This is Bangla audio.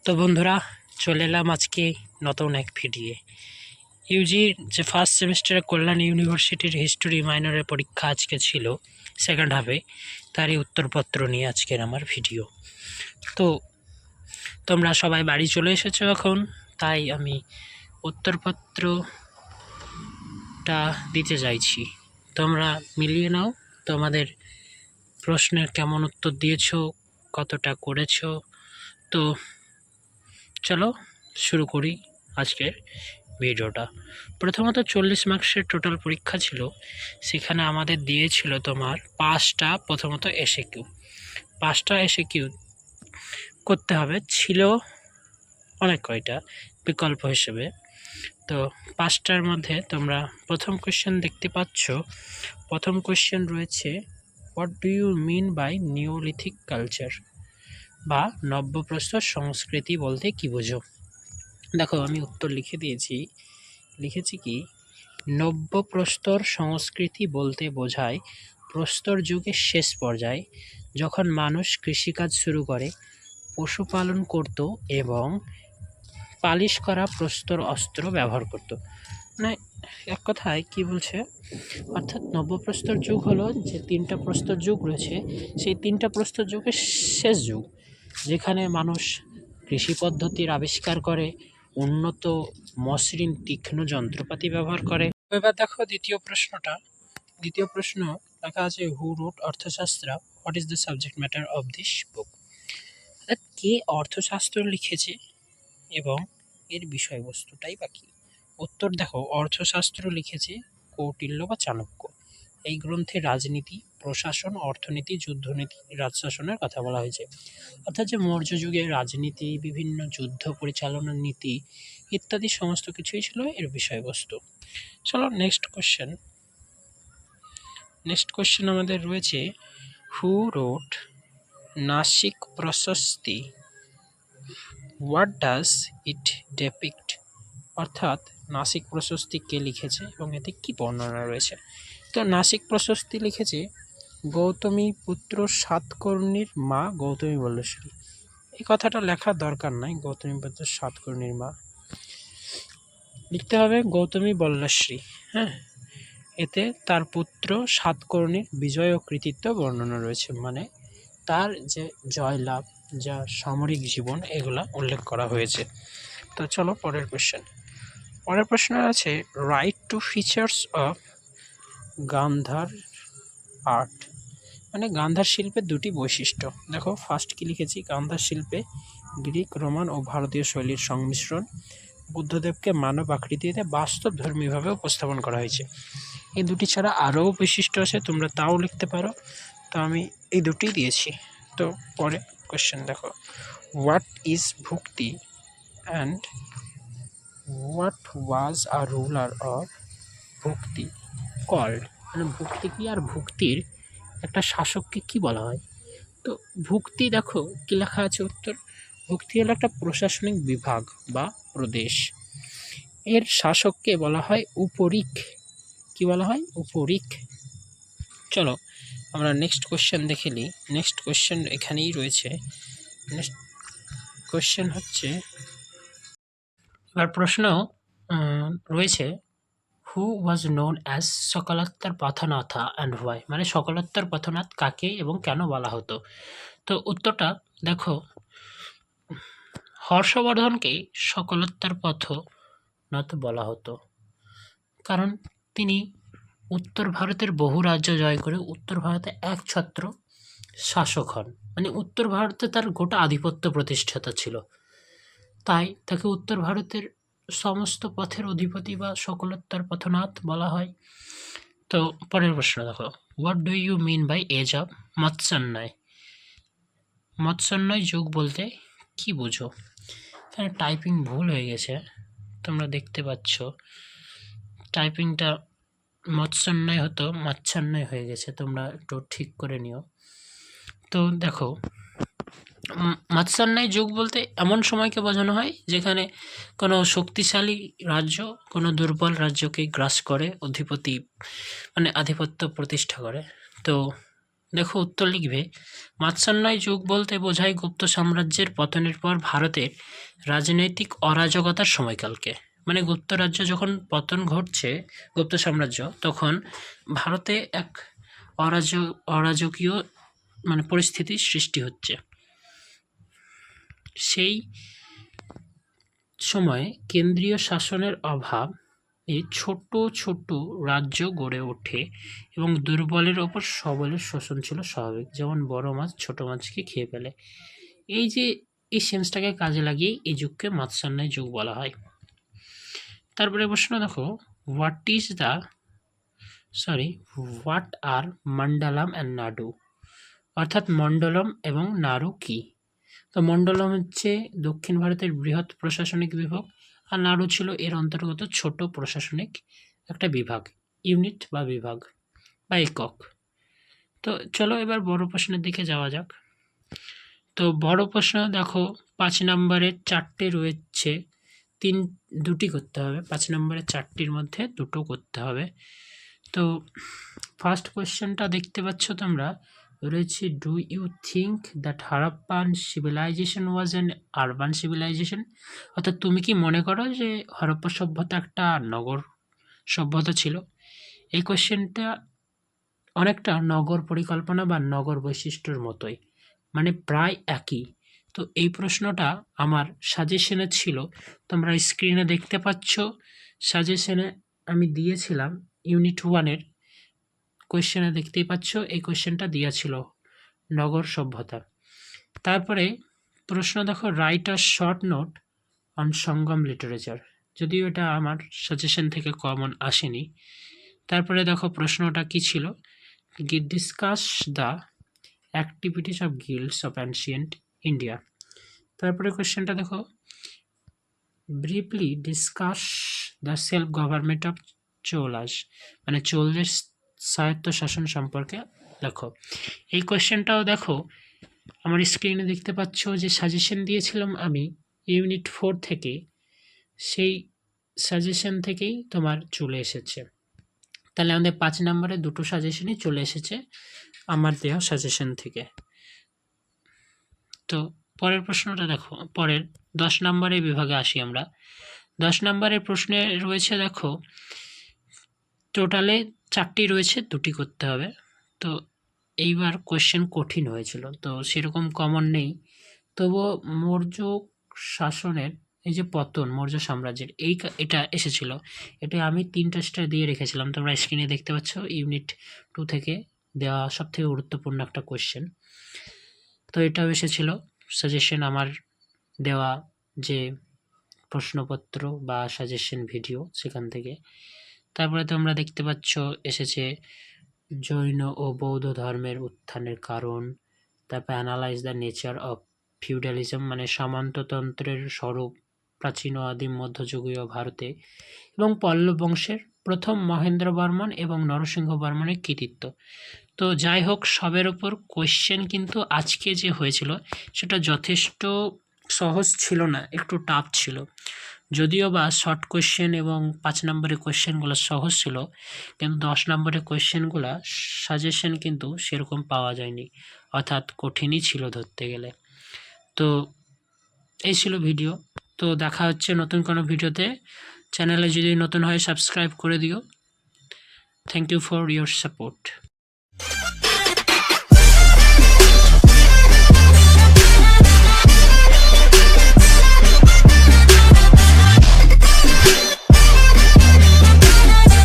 তো বন্ধুরা, চলে এলাম আজকে নতুন এক ভিডিও। ইউজির যে ফার্স্ট সেমিস্টারে কল্যাণ ইউনিভার্সিটির হিস্টোরি মাইনরের পরীক্ষা আজকে ছিল সেকেন্ড হাফে, তারই উত্তরপত্র নিয়ে আজকের আমার ভিডিও। তো তোমরা সবাই বাড়ি চলে এসেছো এখন, তাই আমি উত্তরপত্রটা দিতে চাইছি। তোমরা মিলিয়ে নাও তোমাদের প্রশ্নের কেমন উত্তর দিয়েছো, কতটা করেছো। তো চলো শুরু করি আজকের ভিডিওটা। প্রথমত 40 মার্কসের টোটাল পরীক্ষা ছিল, সেখানে আমাদের দিয়েছিল তোমার প্রথমত পাঁচটা এসে কিউ করতে হবে, ছিল অনেক কয়টা বিকল্প হিসেবে। তো পাঁচটার মধ্যে তোমরা প্রথম কোয়েশ্চেন দেখতে পাচ্ছ। প্রথম কোয়েশ্চেন রয়েছে, what do you mean by neolithic culture, বা নব্যপ্রস্তর সংস্কৃতি বলতে কী বোঝো। দেখো, আমি উত্তর লিখেছি কি, নব্যপ্রস্তর সংস্কৃতি বলতে বোঝায় প্রস্তর যুগের শেষ পর্যায়ে, যখন মানুষ কৃষিকাজ শুরু করে, পশুপালন করত এবং পালিশ করা প্রস্তর অস্ত্র ব্যবহার করত। মানে এক কথায় কি বলছে, অর্থাৎ নব্যপ্রস্তর যুগ হলো যে 3টা প্রস্তর যুগ রয়েছে, সেই 3টা প্রস্তর যুগের শেষ যুগ, যেখানে মানুষ কৃষি পদ্ধতির আবিষ্কার করে, উন্নত মসৃণ তীক্ষ্ণ যন্ত্রপাতি ব্যবহার করে। এবার দেখো দ্বিতীয় প্রশ্ন লেখা আছে, who wrote Arthashastra, what is the subject matter of this book. অর্থাৎ কে অর্থশাস্ত্র লিখেছে এবং এর বিষয়বস্তুটাই বা কী। উত্তর দেখো, অর্থশাস্ত্র লিখেছে কৌটিল্য বা চাণক্য। এই গ্রন্থে রাজনীতি, প্রশাসন, অর্থনীতি, যুদ্ধনীতি, রাজশাসনের কথা বলা হয়েছে। অর্থাৎ যে মৌর্য যুগের রাজনীতি, বিভিন্ন যুদ্ধ পরিচালনার নীতি ইত্যাদি সমস্ত কিছুই ছিল এর বিষয়বস্তু। চলো নেক্সট কোয়েশ্চেন আমাদের রয়েছে, who wrote Nasik Prashasti, what does it depict. অর্থাৎ নাসিক প্রশস্তি কে লিখেছে এবং এতে কী বর্ণনা রয়েছে। তো নাসিক প্রশস্তি লিখেছে গৌতমী পুত্র সাতকর্ণীর মা গৌতমী বল্লশ্রী। এই কথাটা লেখার দরকার নাই, গৌতমী পুত্র সাতকর্ণীর মা লিখতে হবে গৌতমী বল্লশ্রী। হ্যাঁ, এতে তার পুত্র সাতকর্ণীর বিজয় ও কৃতিত্ব বর্ণনা রয়েছে, মানে তার যে জয়লাভ, যা সামরিক জীবন, এগুলা উল্লেখ করা হয়েছে। তো চলো পরের প্রশ্ন আছে, write two features of Gandhara art, মানে গান্ধার শিল্পের দুটি বৈশিষ্ট্য। দেখো ফার্স্ট কি লিখেছি, গান্ধার শিল্পে গ্রিক, রোমান ও ভারতীয় শৈলীর সংমিশ্রণ, বুদ্ধদেবকে মানব আকৃতিতে বাস্তব ধর্মীভাবে উপস্থাপন করা হয়েছে। এই দুটি ছাড়া আরও বৈশিষ্ট্য আছে, তোমরা তাও লিখতে পারো, তো আমি এই দুটিই দিয়েছি। তো পরে কোয়েশ্চেন দেখো, what is Bhukti and what was a ruler of Bhukti called, মানে ভুক্তি কি আর ভুক্তির একটা শাসককে কি বলা হয়। তো ভুক্তি দেখো কি লেখা আছে উত্তর, ভুক্তি হলো একটা প্রশাসনিক বিভাগ বা প্রদেশ, এর শাসককে বলা হয় উপরিক। কি বলা হয়? উপরিক। চলো আমরা নেক্সট কোয়েশ্চেন দেখে নিই। নেক্সট কোয়েশ্চেন এখানেই রয়েছে। নেক্সট কোয়েশ্চেন হচ্ছে, এবার প্রশ্ন রয়েছে, who was known as Sakalottarapathanatha and why, মানে সকলোত্তর পথনাথ কাকে এবং কেন বলা হতো। তো উত্তরটা দেখো, হর্ষবর্ধনকেই সকলোত্তর পথনাথ বলা হতো, কারণ তিনি উত্তর ভারতের বহু রাজ্য জয় করে উত্তর ভারতে একছত্র শাসক হন, মানে উত্তর ভারতে তার গোটা আধিপত্য প্রতিষ্ঠাতা ছিল, তাই তাকে উত্তর ভারতের সমস্ত পথের অধিপতি বা সকলোত্তর পথনাথ বলা হয়। তো পরের প্রশ্ন দেখো, what do you mean by age of Matsyanyaya, Matsyanyaya যুগ বলতে কি বোঝো। এখানে টাইপিং ভুল হয়ে গেছে, তোমরা দেখতে পাচ্ছ টাইপিংটা মৎস্যান্বয় হতো মাচ্ছান্বয় হয়ে গেছে, তোমরা একটু ঠিক করে নিও। তো দেখো, মৎস্যান্বয় যুগ বলতে এমন সময়কে বোঝানো হয় যেখানে কোনো শক্তিশালী রাজ্য কোনো দুর্বল রাজ্যকে গ্রাস করে আধিপত্য প্রতিষ্ঠা করে। তো দেখো উত্তর লিখবে, মাৎস্যন্যায় যুগ বলতে বোঝায় গুপ্ত সাম্রাজ্যের পতনের পর ভারতের রাজনৈতিক অরাজকতার সময়কালকে। মানে গুপ্ত রাজ্য যখন পতন ঘটছে, গুপ্ত সাম্রাজ্য, তখন ভারতে এক অরাজকীয় মানে পরিস্থিতির সৃষ্টি হচ্ছে। সেই সময়ে কেন্দ্রীয় শাসনের অভাব, এই ছোট ছোট রাজ্য গড়ে ওঠে এবং দুর্বলের ওপর সবলের শোষণ ছিল স্বাভাবিক, যেমন বড় মাছ ছোট মাছকে খেয়ে ফেলে। এই যে এই সেন্সটাকে কাজে লাগিয়ে এই যুগকে মাৎস্যান্যায় যুগ বলা হয়। তারপরে প্রশ্ন দেখো, হোয়াট আর মন্ডলম অ্যান্ড নাড়ু, অর্থাৎ মন্ডলম এবং নাড়ু কি? তো মন্ডলম হচ্ছে দক্ষিণ ভারতের বৃহৎ প্রশাসনিক বিভাগ, আর নাড়ু ছিল এর অন্তর্গত ছোট প্রশাসনিক একটা বিভাগ, ইউনিট বা বিভাগ বা একক। তো চলো এবার বড় প্রশ্নের দিকে যাওয়া যাক। তো বড় প্রশ্ন দেখো, 5 নম্বরের 4টে রয়েছে, দুটি করতে হবে। 5 নম্বরের 4টির মধ্যে দুটো করতে হবে। তো ফার্স্ট কোয়েশ্চেনটা দেখতে পাচ্ছ তোমরা, রয়েছে, do you think that Harappan civilisation was an urban civilisation? অর্থাৎ তুমি কি মনে করো যে হরপ্পা সভ্যতা একটা নগর সভ্যতা ছিল? এই কোয়েশ্চেনটা অনেকটা নগর পরিকল্পনা বা নগর বৈশিষ্ট্যের মতোই, মানে প্রায় একই। তো এই প্রশ্নটা আমার সাজেশনে ছিল, তোমরা স্ক্রিনে দেখতে পাচ্ছ। সাজেশনে আমি দিয়েছিলাম ইউনিট 1-এর কোয়েশ্চেনে, দেখতেই পাচ্ছ এই কোয়েশ্চেনটা দেওয়া ছিল, নগর সভ্যতা। তারপরে প্রশ্ন দেখো, write a short note on Sangam literature, যদিও এটা আমার সাজেশন থেকে কমন আসেনি। তারপরে দেখো প্রশ্নটা কি ছিল, discuss the activities of guilds of ancient India. তারপরে কোয়েশ্চেনটা দেখো, briefly discuss the self government of Cholas, মানে চোলদের স্বায়ত্তশাসন সম্পর্কে লেখো। এই কোয়েশ্চেনটাও দেখো আমার স্ক্রিনে দেখতে পাচ্ছ যে সাজেশন দিয়েছিলাম আমি ইউনিট 4 থেকে, সেই সাজেশন থেকেই তোমার চলে এসেছে। তাহলে আমাদের 5 নম্বরে দুটো সাজেশনই চলে এসেছে আমার দেওয়া সাজেশন থেকে। তো পরের প্রশ্নটা দেখো, পরের 10 নম্বরের বিভাগে আসি আমরা। 10 নম্বরের প্রশ্নে রয়েছে দেখো, টোটালে 4টি রয়েছে, 2টি করতে হবে। তো এইবার কোয়েশ্চেন কঠিন হয়েছিল, তো সেরকম কমন নেই, তবুও মৌর্য শাসনের এই যে পতন মৌর্য সাম্রাজ্যের, এটা এসেছিল। এটা আমি 3টা স্টার দিয়ে রেখেছিলাম, তোমরা স্ক্রিনে দেখতে পাচ্ছ, ইউনিট 2 থেকে দেওয়া সবথেকে গুরুত্বপূর্ণ একটা কোয়েশ্চেন। তো এটাও এসেছিল সাজেশন আমার দেওয়া যে প্রশ্নপত্র বা সাজেশন ভিডিও, সেখান থেকে। তারপরে তোমরা দেখতে পাচ্ছ এসেছে জৈন ও বৌদ্ধ ধর্মের উত্থানের কারণ, তারপর analyse the nature of feudalism, মানে সামন্ততন্ত্রের স্বরূপ প্রাচীন ও আদিম মধ্যযুগীয় ভারতে, এবং পল্লব বংশের প্রথম মহেন্দ্র বর্মন এবং নরসিংহ বর্মনের কৃতিত্ব। তো যাই হোক, সবের ওপর কোয়েশ্চেন কিন্তু আজকে যে হয়েছিল সেটা যথেষ্ট সহজ ছিল না, একটু টাফ ছিল। যদিও বা শর্ট কোয়েশ্চেন এবং 5 নম্বরের কোয়েশ্চেনগুলো সহজ ছিল, কিন্তু 10 নম্বরের কোয়েশ্চেনগুলো সাজেশন কিন্তু সেরকম পাওয়া যায়নি, অর্থাৎ কঠিনই ছিল ধরতে গেলে। তো এই ছিল ভিডিও। তো দেখা হচ্ছে নতুন কোনো ভিডিওতে। চ্যানেলে যদি নতুন হয় সাবস্ক্রাইব করে দিও। Thank you for your support.